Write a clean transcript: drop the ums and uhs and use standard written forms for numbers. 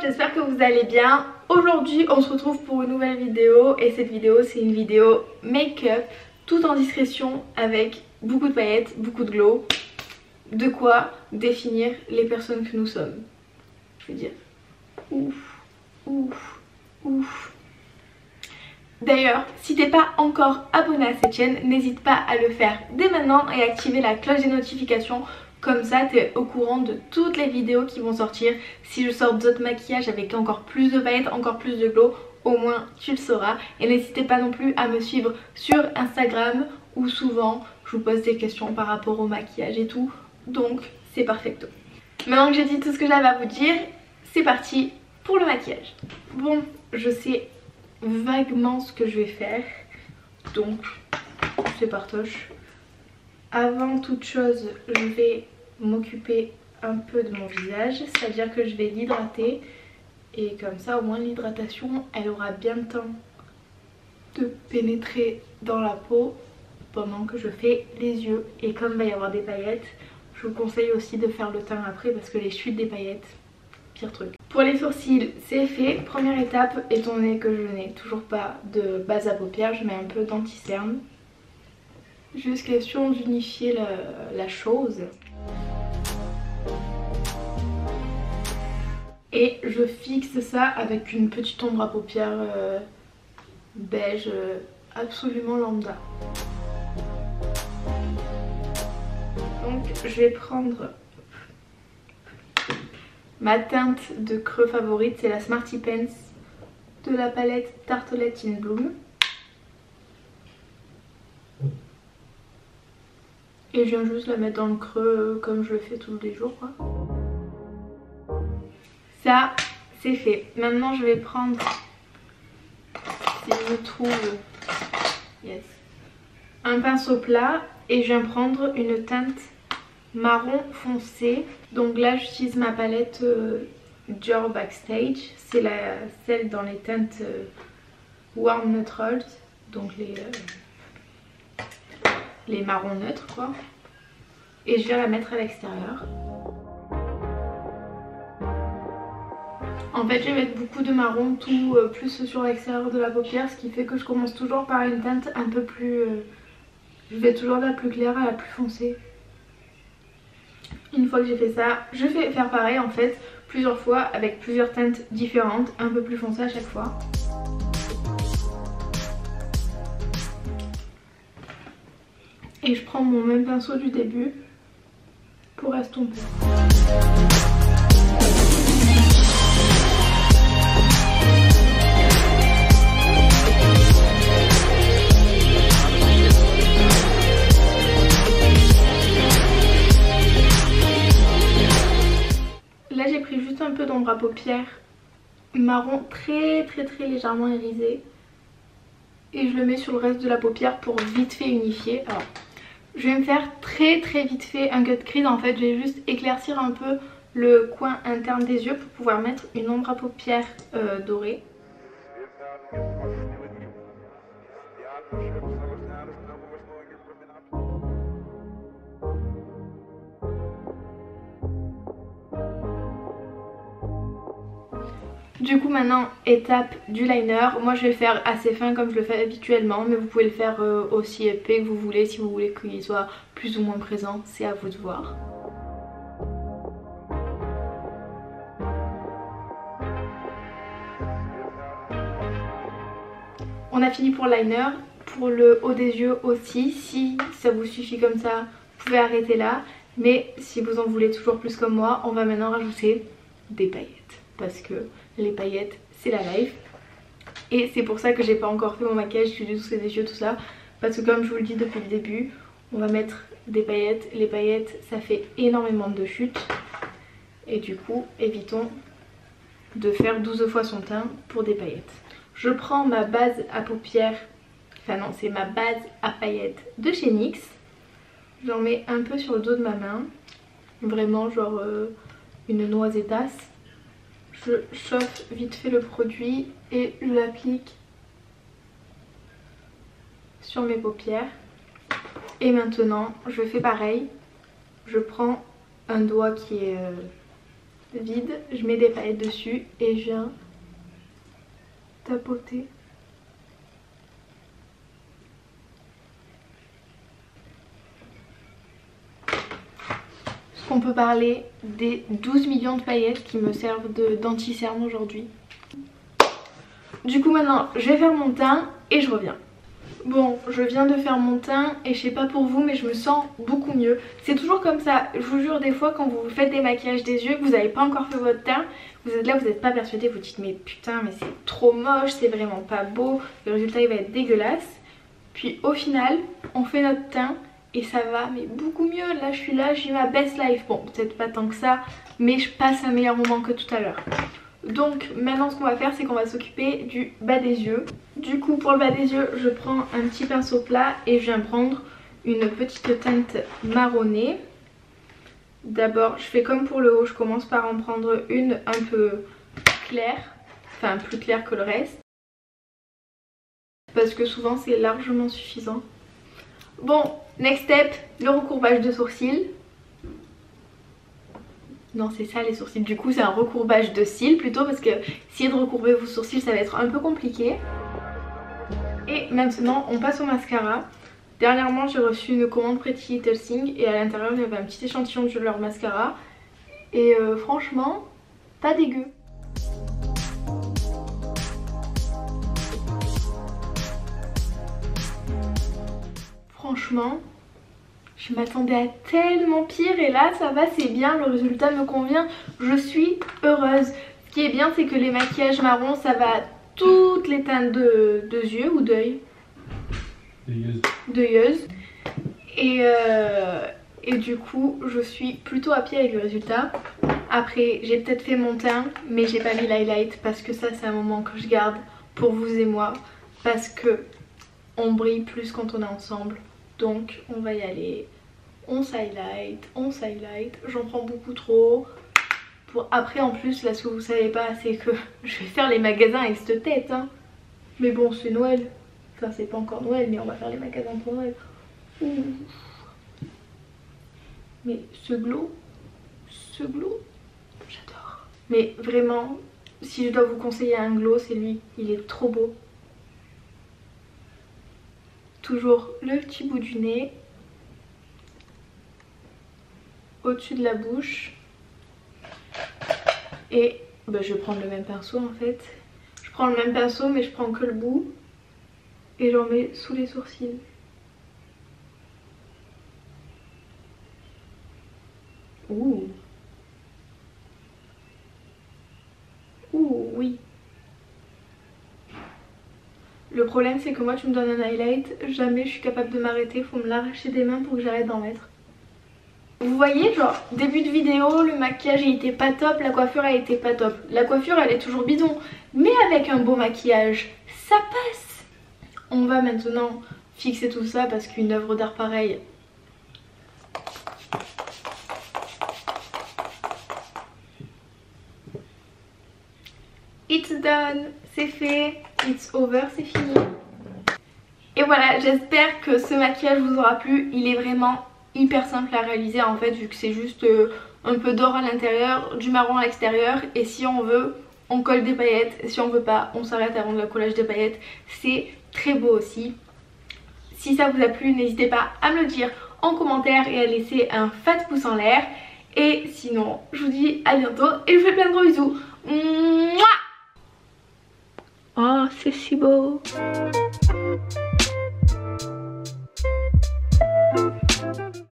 j'espère que vous allez bien. Aujourd'hui on se retrouve pour une nouvelle vidéo et cette vidéo c'est une vidéo make-up tout en discrétion avec beaucoup de paillettes, beaucoup de glow. De quoi définir les personnes que nous sommes. Je veux dire, ouf, ouf, ouf. D'ailleurs, si t'es pas encore abonné à cette chaîne, n'hésite pas à le faire dès maintenant et activer la cloche des notifications. Comme ça, t'es au courant de toutes les vidéos qui vont sortir. Si je sors d'autres maquillages avec encore plus de paillettes, encore plus de glow, au moins tu le sauras. Et n'hésitez pas non plus à me suivre sur Instagram où souvent je vous pose des questions par rapport au maquillage et tout. Donc c'est perfecto. Maintenant que j'ai dit tout ce que j'avais à vous dire, c'est parti pour le maquillage. Bon, je sais vaguement ce que je vais faire, donc c'est partoche. Avant toute chose, je vais m'occuper un peu de mon visage, c'est-à-dire que je vais l'hydrater et comme ça au moins l'hydratation elle aura bien le temps de pénétrer dans la peau pendant que je fais les yeux. Et comme il va y avoir des paillettes, je vous conseille aussi de faire le teint après parce que les chutes des paillettes, pire truc. Pour les sourcils c'est fait. Première étape, étant donné que je n'ai toujours pas de base à paupières, je mets un peu d'anti-cerne. Juste question d'unifier la chose. Et je fixe ça avec une petite ombre à paupières beige absolument lambda. Donc je vais prendre ma teinte de creux favorite, c'est la Smarty Pants de la palette Tartelette in Bloom. Et je viens juste la mettre dans le creux comme je le fais tous les jours quoi. Ça c'est fait. Maintenant je vais prendre, si je trouve, yes, un pinceau plat et je viens prendre une teinte marron foncé. Donc là j'utilise ma palette Dior Backstage, c'est celle dans les teintes Warm Neutrals, donc les marrons neutres quoi. Et je viens la mettre à l'extérieur. En fait je vais mettre beaucoup de marron tout plus sur l'extérieur de la paupière, ce qui fait que je commence toujours par une teinte un peu plus... je vais toujours de la plus claire à la plus foncée. Une fois que j'ai fait ça, je vais faire pareil en fait plusieurs fois avec plusieurs teintes différentes, un peu plus foncées à chaque fois. Et je prends mon même pinceau du début pour estomper. Là j'ai pris juste un peu d'ombre à paupières marron très légèrement irisé et je le mets sur le reste de la paupière pour vite fait unifier. Alors je vais me faire très vite fait un cut crease en fait, je vais juste éclaircir un peu le coin interne des yeux pour pouvoir mettre une ombre à paupières dorée. Du coup maintenant étape du liner, moi je vais le faire assez fin comme je le fais habituellement, mais vous pouvez le faire aussi épais que vous voulez si vous voulez qu'il soit plus ou moins présent, c'est à vous de voir. On a fini pour le liner, pour le haut des yeux aussi, si ça vous suffit comme ça, vous pouvez arrêter là, mais si vous en voulez toujours plus comme moi, on va maintenant rajouter des paillettes parce que les paillettes c'est la life. Et c'est pour ça que j'ai pas encore fait mon maquillage du dessous des yeux tout ça, parce que comme je vous le dis depuis le début, on va mettre des paillettes. Les paillettes ça fait énormément de chutes et du coup évitons de faire 12 fois son teint pour des paillettes. Je prends ma base à paupières, enfin non c'est ma base à paillettes de chez NYX. J'en mets un peu sur le dos de ma main, vraiment genre une noisettasse. Je chauffe vite fait le produit et je l'applique sur mes paupières. Et maintenant je fais pareil, je prends un doigt qui est vide, je mets des paillettes dessus et je viens tapoter. On peut parler des 12 millions de paillettes qui me servent d'anti-cerne aujourd'hui. Du coup maintenant je vais faire mon teint et je reviens. Bon, je viens de faire mon teint et je sais pas pour vous mais je me sens beaucoup mieux. C'est toujours comme ça, je vous jure, des fois quand vous faites des maquillages des yeux, vous n'avez pas encore fait votre teint, vous êtes là, vous n'êtes pas persuadé, vous dites mais putain mais c'est trop moche, c'est vraiment pas beau, le résultat il va être dégueulasse. Puis au final on fait notre teint et ça va mais beaucoup mieux. Là je suis là, j'ai ma best life, bon peut-être pas tant que ça mais je passe un meilleur moment que tout à l'heure. Donc maintenant ce qu'on va faire c'est qu'on va s'occuper du bas des yeux. Du coup pour le bas des yeux je prends un petit pinceau plat et je viens prendre une petite teinte marronnée. D'abord je fais comme pour le haut, je commence par en prendre une un peu claire, enfin plus claire que le reste. Parce que souvent c'est largement suffisant. Bon, next step, le recourbage de sourcils. Non c'est ça les sourcils, du coup c'est un recourbage de cils plutôt parce que essayer de recourber vos sourcils ça va être un peu compliqué. Et maintenant on passe au mascara. Dernièrement j'ai reçu une commande Pretty Little Thing et à l'intérieur il y avait un petit échantillon de leur mascara. Et franchement, pas dégueu. Franchement, je m'attendais à tellement pire et là ça va, c'est bien, le résultat me convient, je suis heureuse. Ce qui est bien c'est que les maquillages marrons ça va à toutes les teintes de yeux ou d'œil. D'œilleuse. Et du coup je suis plutôt happy avec le résultat. Après j'ai peut-être fait mon teint mais j'ai pas mis l'highlight parce que ça c'est un moment que je garde pour vous et moi. Parce que on brille plus quand on est ensemble. Donc on va y aller, on s'highlight, j'en prends beaucoup trop. Pour après en plus là ce que vous savez pas c'est que je vais faire les magasins avec cette tête hein. Mais bon c'est Noël, enfin c'est pas encore Noël mais on va faire les magasins pour Noël. Ouh. Mais ce glow, j'adore. Mais vraiment si je dois vous conseiller un glow c'est lui, il est trop beau. Toujours le petit bout du nez, au-dessus de la bouche et bah, je vais prendre le même pinceau en fait. Je prends le même pinceau mais je prends que le bout et j'en mets sous les sourcils. Ouh. Ouh oui. Le problème c'est que moi tu me donnes un highlight, jamais je suis capable de m'arrêter, faut me l'arracher des mains pour que j'arrête d'en mettre. Vous voyez genre début de vidéo le maquillage il était pas top, la coiffure elle était pas top. La coiffure elle est toujours bidon mais avec un beau maquillage ça passe. On va maintenant fixer tout ça parce qu'une œuvre d'art pareille. It's done, c'est fait, it's over, c'est fini. Et voilà, j'espère que ce maquillage vous aura plu. Il est vraiment hyper simple à réaliser en fait vu que c'est juste un peu d'or à l'intérieur, du marron à l'extérieur. Et si on veut, on colle des paillettes. Et si on veut pas, on s'arrête avant le collage des paillettes. C'est très beau aussi. Si ça vous a plu, n'hésitez pas à me le dire en commentaire et à laisser un fat pouce en l'air. Et sinon, je vous dis à bientôt et je vous fais plein de gros bisous. Mouah! Oh, c'est si beau.